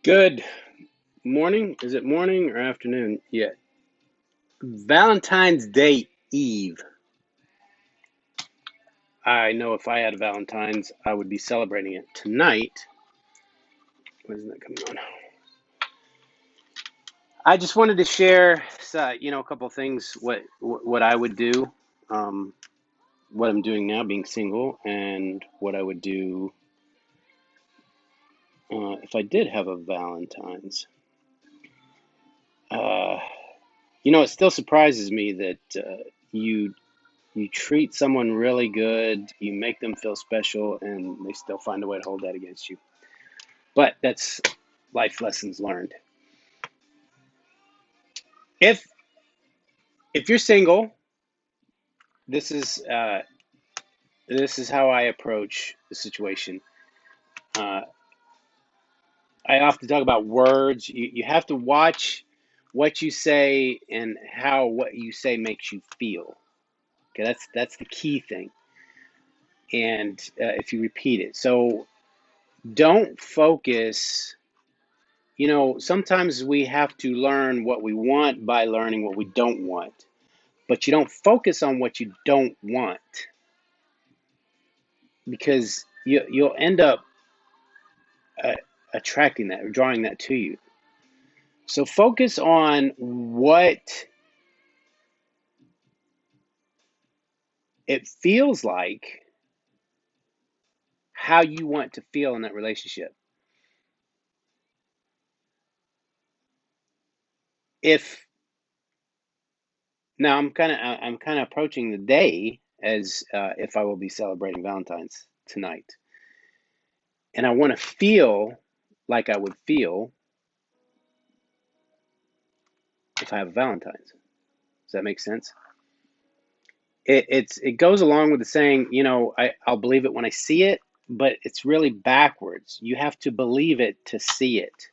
Good morning. Is it morning or afternoon yet? Valentine's Day Eve. I know if I had Valentine's, I would be celebrating it tonight. When isn't that coming on? I just wanted to share, a couple of things. What I would do, um, what I'm doing now, being single, and what I would do if I did have a Valentine's. Uh, it still surprises me that you You treat someone really good, you make them feel special, and they still find a way to hold that against you. But that's life lessons learned. If if you're single, this is uh, this is how I approach the situation. Uh, I often talk about words. You have to watch what you say and how what you say makes you feel. Okay, that's the key thing. And if you repeat it, so don't focus. Sometimes we have to learn what we want by learning what we don't want. But you don't focus on what you don't want because you'll end up uh, attracting that or drawing that to you. So focus on what it feels like, how you want to feel in that relationship. If Now I'm kind of approaching the day as if I will be celebrating Valentine's tonight, and I want to feel like I would feel if I have a Valentine's. Does that make sense? It goes along with the saying, I'll believe it when I see it, but it's really backwards. You have to believe it to see it,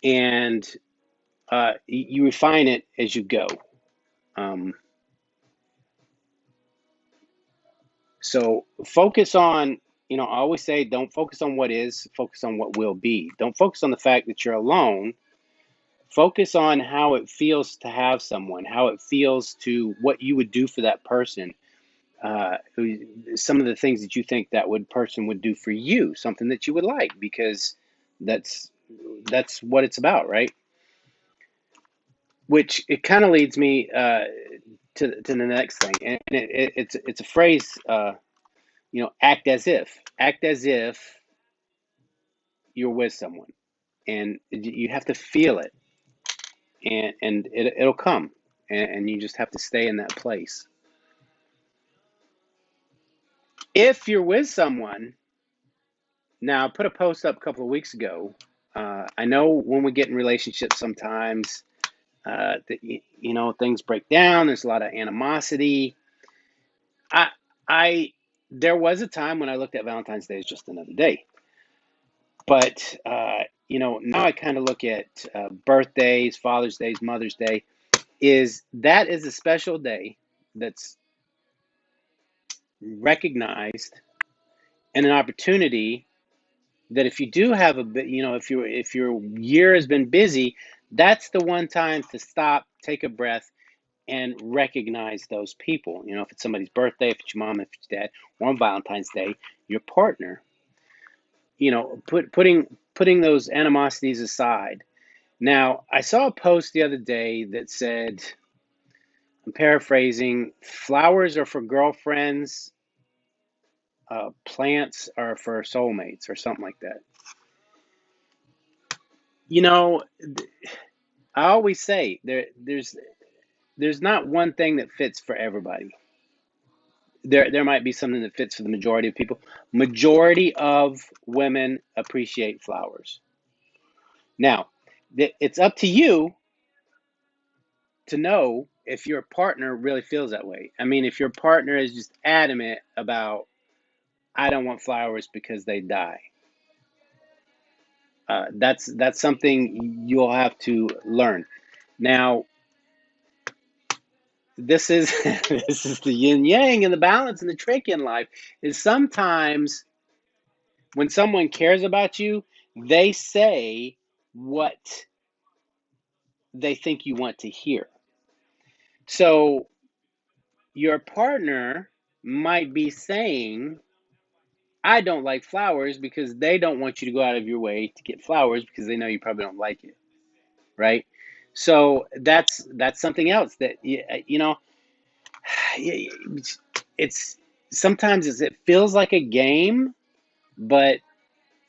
and you refine it as you go. Um, so focus on, I always say, don't focus on what is, focus on what will be. Don't focus on the fact that you're alone. Focus on how it feels to have someone, how it feels to what you would do for that person, some of the things that you think that would person would do for you, something that you would like, because that's that's what it's about, right? Which it kind of leads me to the next thing, and it's a phrase, act as if you're with someone, and you have to feel it, and it'll come, and you just have to stay in that place. If you're with someone, now I put a post up a couple of weeks ago. I know when we get in relationships, sometimes things break down. There's a lot of animosity. I I There was a time when I looked at Valentine's Day as just another day, but now I kind of look at birthdays, Father's Days, Mother's Day. Is a special day that's recognized and an opportunity that if you do have a bit, if your year has been busy, that's the one time to stop, take a breath, and recognize those people. If it's somebody's birthday, if it's your mom, if it's your dad, or on Valentine's Day, your partner. Putting those animosities aside. Now, I saw a post the other day that said, I'm paraphrasing, flowers are for girlfriends, plants are for soulmates, or something like that. You know, I always say there's not one thing that fits for everybody. There might be something that fits for the majority of people. Majority of women appreciate flowers. Now, it's up to you to know if your partner really feels that way. I mean, if your partner is just adamant about, I don't want flowers because they die. That's something you'll have to learn. Now, this is this is the yin yang and the balance and the trick in life is sometimes when someone cares about you, They say what they think you want to hear. So your partner might be saying, I don't like flowers because they don't want you to go out of your way to get flowers because they know you probably don't like it, right? So that's something else that it's sometimes it feels like a game, but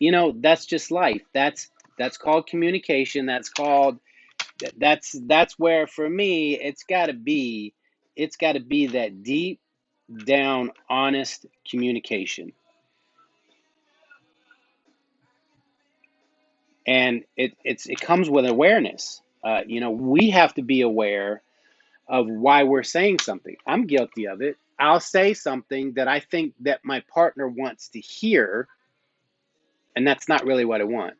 that's just life. That's called communication. That's where for me it's got to be that deep down honest communication, and it comes with awareness. We have to be aware of why we're saying something. I'm guilty of it. I'll say something that I think that my partner wants to hear, and that's not really what I want,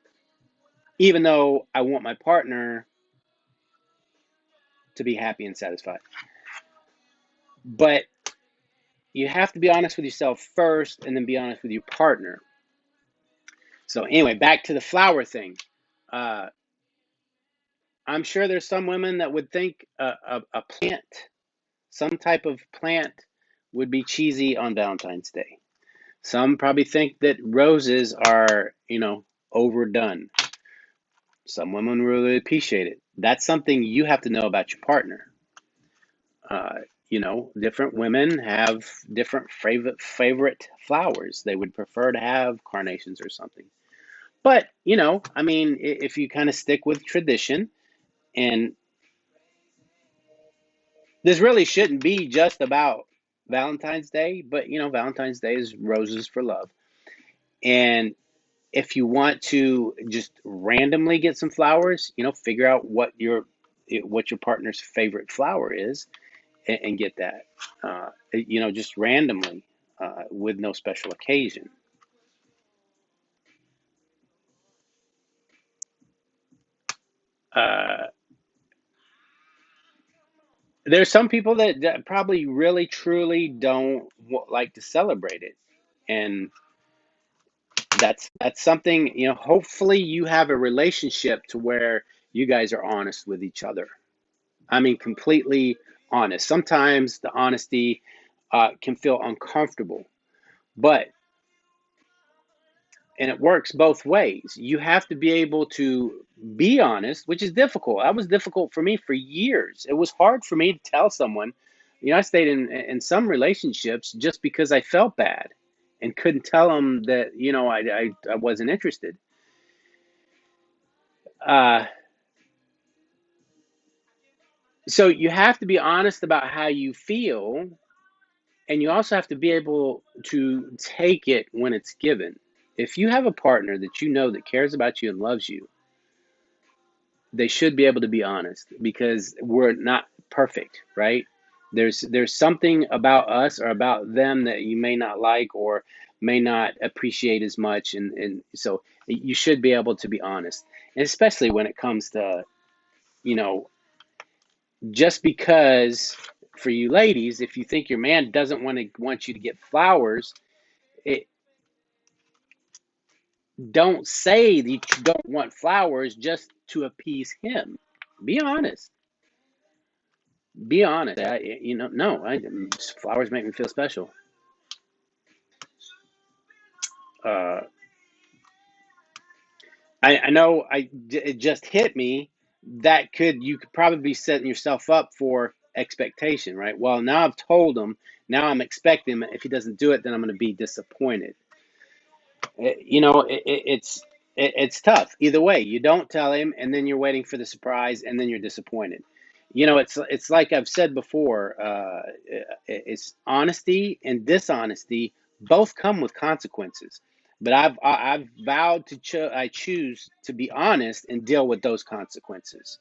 even though I want my partner to be happy and satisfied. But you have to be honest with yourself first and then be honest with your partner. So, anyway, back to the flower thing. Uh, I'm sure there's some women that would think a plant, some type of plant, would be cheesy on Valentine's Day. Some probably think that roses are, overdone. Some women really appreciate it. That's something you have to know about your partner. Uh, different women have different favorite flowers. They would prefer to have carnations or something. But I mean, if you kind of stick with tradition, and this really shouldn't be just about Valentine's Day, but Valentine's Day is roses for love. And if you want to just randomly get some flowers, figure out what your partner's favorite flower is, and get that. Just randomly, with no special occasion. Uh, there's some people that probably really truly don't like to celebrate it, and that's something. Hopefully, you have a relationship to where you guys are honest with each other. I mean, completely honest. Sometimes the honesty can feel uncomfortable, but and it works both ways. You have to be able to be honest, which is difficult. That was difficult for me for years. It was hard for me to tell someone. I stayed in some relationships just because I felt bad and couldn't tell them that I wasn't interested. Uh, so you have to be honest about how you feel, and you also have to be able to take it when it's given. If you have a partner that that cares about you and loves you, they should be able to be honest, because we're not perfect, right? There's something about us or about them that you may not like or may not appreciate as much, and so you should be able to be honest, and especially when it comes to you know just because, for you ladies, if you think your man doesn't want you to get flowers, it don't say that you don't want flowers just to appease him. Be honest. Be honest. No, flowers make me feel special. Uh, I know it just hit me that you could probably be setting yourself up for expectation, right? Well, now I've told him, now I'm expecting him. If he doesn't do it, then I'm going to be disappointed. It's tough either way. You don't tell him, and then you're waiting for the surprise, and then you're disappointed. It's like I've said before. It's honesty and dishonesty both come with consequences. But I've vowed to I choose to be honest and deal with those consequences,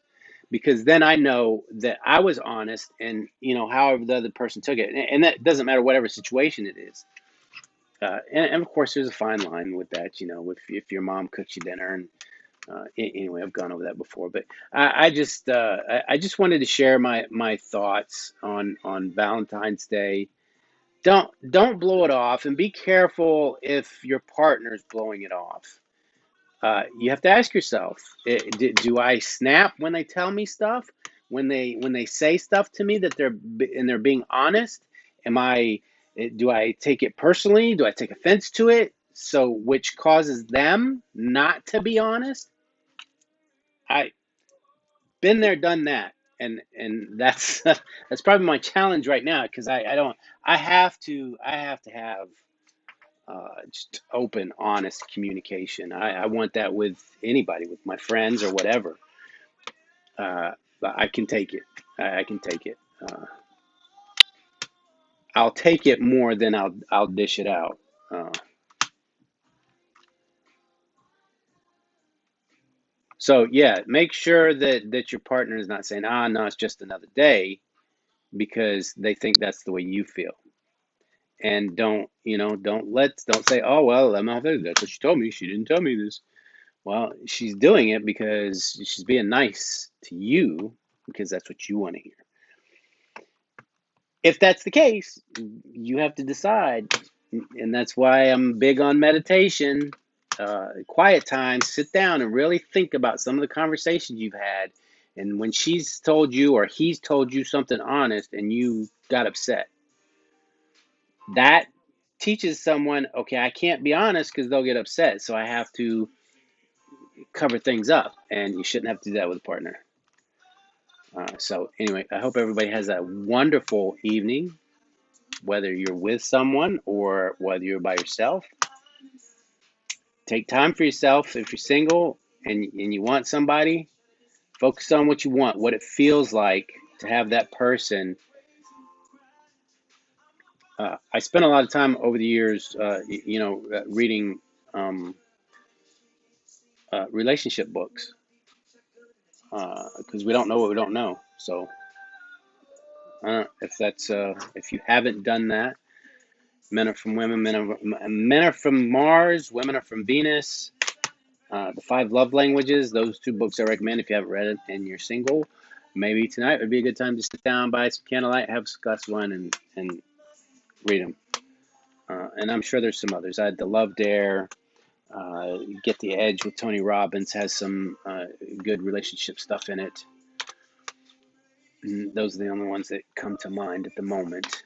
because then I know that I was honest, and however the other person took it, and that doesn't matter whatever situation it is. And of course, there's a fine line with that. If your mom cooks you dinner, and anyway, I've gone over that before. But I just wanted to share my thoughts on Valentine's Day. Don't blow it off, and be careful if your partner's blowing it off. You have to ask yourself: do I snap when they tell me stuff? When they say stuff to me that they're being honest? Am I Do I take it personally? Do I take offense to it? So which causes them not to be honest? I been there, done that, and that's that's probably my challenge right now because I don't I have to have just open, honest communication. I want that with anybody, with my friends or whatever. But I can take it. I can take it. I'll take it more than I'll dish it out. Uh, so yeah, make sure that your partner is not saying, "Ah, no, it's just another day," because they think that's the way you feel. And don't say, "Oh well, I'm not there. That's what she told me. She didn't tell me this." Well, she's doing it because she's being nice to you because that's what you want to hear. If that's the case, you have to decide, and that's why I'm big on meditation, quiet time. Sit down and really think about some of the conversations you've had, and when she's told you or he's told you something honest and you got upset, that teaches someone, okay, I can't be honest because they'll get upset, so I have to cover things up, and you shouldn't have to do that with a partner. So anyway, I hope everybody has a wonderful evening, whether you're with someone or whether you're by yourself. Take time for yourself. If you're single and you want somebody, focus on what you want, what it feels like to have that person. I spent a lot of time over the years, reading relationship books because we don't know what we don't know. So if you haven't done that, men are from women, men are from Mars, women are from Venus. The Five Love Languages, those two books I recommend if you haven't read it and you're single. Maybe tonight would be a good time to sit down, buy some candlelight, have a glass of wine, and read them. And I'm sure there's some others. I had The Love Dare, Get the Edge with Tony Robbins, has some good relationship stuff in it. And those are the only ones that come to mind at the moment.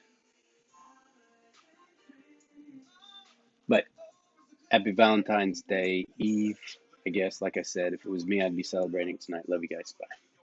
But happy Valentine's Day Eve, I guess. Like I said, if it was me, I'd be celebrating tonight. Love you guys. Bye.